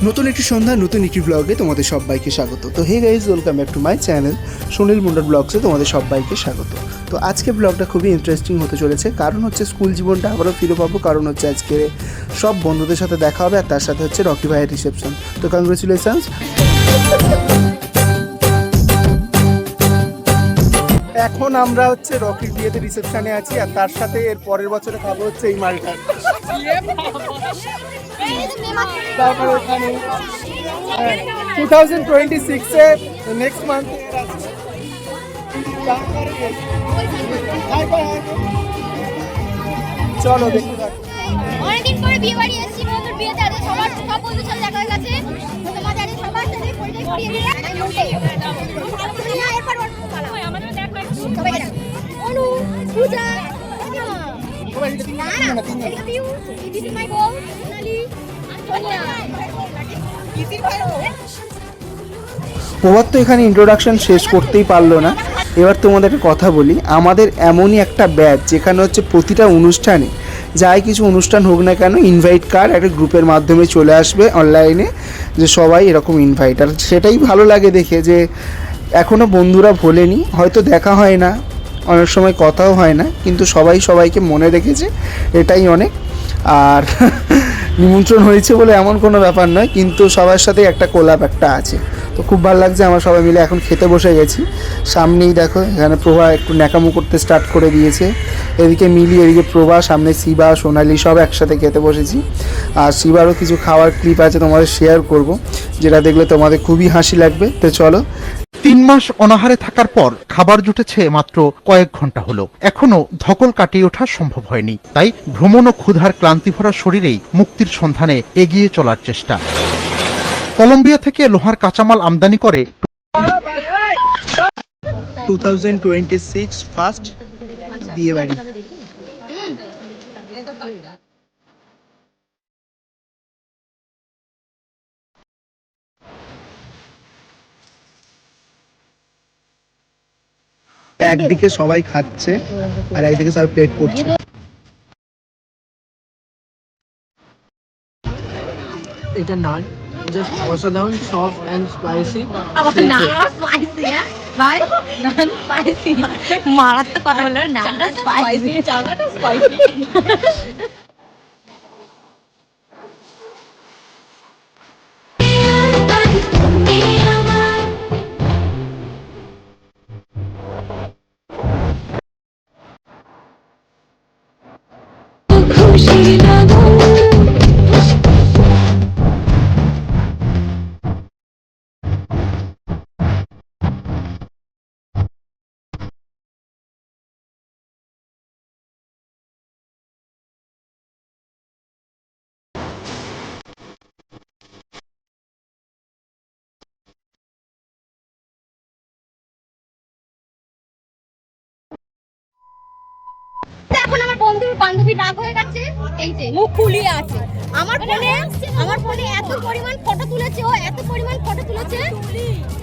নতুন একটি সন্ধ্যা নতুন একটি ব্লগে তোমাদের সবাইকে স্বাগত। তো hey guys, welcome back to my channel Sunil মুন্ডার ব্লগসে তোমাদের সবাইকে স্বাগত। তো আজকে ব্লগটা খুবই ইন্টারেস্টিং হতে চলেছে, কারণ হচ্ছে স্কুল জীবনটা আবারও ফিরে পাবো। কারণ হচ্ছে আজকে সব বন্ধুদের সাথে দেখা হবে, আর তার সাথে হচ্ছে রকি ভাইয়ের রিসেপশন। তো কংগ্রেচুলেশনস। এখন আমরা হচ্ছে রকির বিয়েতে রিসেপশনে আছি, আর তার সাথে এর পরের বছরে খাবো হচ্ছে এই মালটা। তারপরে ওখানে 2026-এ নেক্সট মান্থ চলো দেখতে থাকো। অনেকদিন পরে বিয়ে বাড়ি এসেছি, বন্ধুর বিয়েতে আছে, সবার সব বন্ধুর সাথে দেখা হয়ে গেছে। তোমাদের আজ সবার সাথে পরিচয় করিয়ে দিই। এরপর আমাদের দেখা সবাই গেলাম। অনু, পূজা, প্রভাত তো এখানে ইন্ট্রোডাকশন শেষ করতেই পারলো না। এবার তোমাদের একটা কথা বলি, আমাদের এমনই একটা ব্যাচ যেখানে হচ্ছে প্রতিটা অনুষ্ঠানে, যাই কিছু অনুষ্ঠান হোক না কেন, ইনভাইট কার্ড একটা গ্রুপের মাধ্যমে চলে আসবে অনলাইনে, যে সবাই এরকম ইনভাইট। আর সেটাই ভালো লাগে দেখে, যে এখনও বন্ধুরা ভোলেনি, হয়তো দেখা হয় না, অনেক সময় কথাও হয় না, কিন্তু সবাই সবাইকে মনে রেখেছে, এটাই অনেক। আর নিমন্ত্রণ হয়েছে বলে এমন কোনো ব্যাপার নয়, কিন্তু সবার সাথে একটা কোলাপ একটা আছে। তো খুব ভালো লাগছে, আমরা সবাই মিলে এখন খেতে বসে গেছি। সামনেই দেখো এখানে প্রভা একটু ন্যাকামো করতে স্টার্ট করে দিয়েছে, এদিকে মিলি, এদিকে প্রভা, সামনে শিবা, সোনালি, সব একসাথে খেতে বসেছি। আর শিবারও কিছু খাওয়ার ক্লিপ আছে, তোমাদের শেয়ার করব, যেটা দেখলে তোমাদের খুবই হাসি লাগবে। তো চলো। 3 মাস অনাহারে থাকার পর খাবার জুটেছে মাত্র কয়েক ঘন্টা হলো, এখনো ধকল কাটিয়ে ওঠা সম্ভব হয়নি। তাই ভ্রমণ ও ক্ষুধার ক্লান্তি ভরা শরীরেই মুক্তির সন্ধানে এগিয়ে চলার চেষ্টা। কলম্বিয়া থেকে লোহার কাঁচামাল আমদানি করে 2026 ফার্স্ট বিয়ে বাড়ি। একদিকে সবাই খাচ্ছে আর একদিকে সবাই প্লেট করছে। এটা নান জাস্ট অসাধারণ, সফট এন্ড স্পাইসি। মারাত্মক কথা বললো, নামটা স্পাইসি, চালটা স্পাইসি। এখন আমার বন্ধুর বান্ধবী রাগ হয়ে গেছে, এই যে মুখ ফুলিয়ে আছে। আমার ফোনে এত পরিমাণ ফটো তুলেছে, ও এত পরিমাণ ফটো তুলেছে,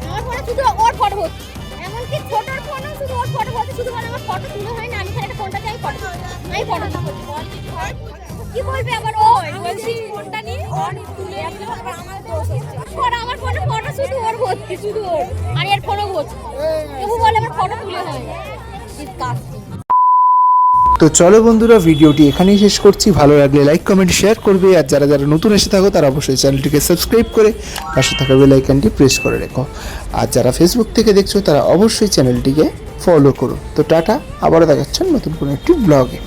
আমার ফোনে শুধু ওর ফটো হচ্ছে, এমনকি ছোটর ফোনও শুধু ওর ফটো হচ্ছে। শুধু বলে আমার ফটো তুলে হয় না, আমি খালি একটা ফোনটা চাই, ফটো আমি ফটো কি বলবে আবার, ও বলছি ফোনটা নিয়ে ওর তুলে আবার আমার দোষ হচ্ছে। আমার ফোনে ফটো শুধু ওর ভর্তি, শুধু ওর, আর এর ফোনও ভর্তি, তবু বলে আমার ফটো তুলে হয় না। তো চলো বন্ধুরা, ভিডিওটি এখানেই শেষ করছি। ভালো লাগলে লাইক, কমেন্ট, শেয়ার করবে। আর যারা যারা নতুন এসে থাকো তারা অবশ্যই চ্যানেলটিকে সাবস্ক্রাইব করে পাশে থাকা বেল আইকনটি প্রেস করে রেখো। আর যারা ফেসবুক থেকে দেখছো তারা অবশ্যই চ্যানেলটিকে ফলো করো। তো টাটা, আবারও দেখাচ্ছেন নতুন কোনো একটি ব্লগে।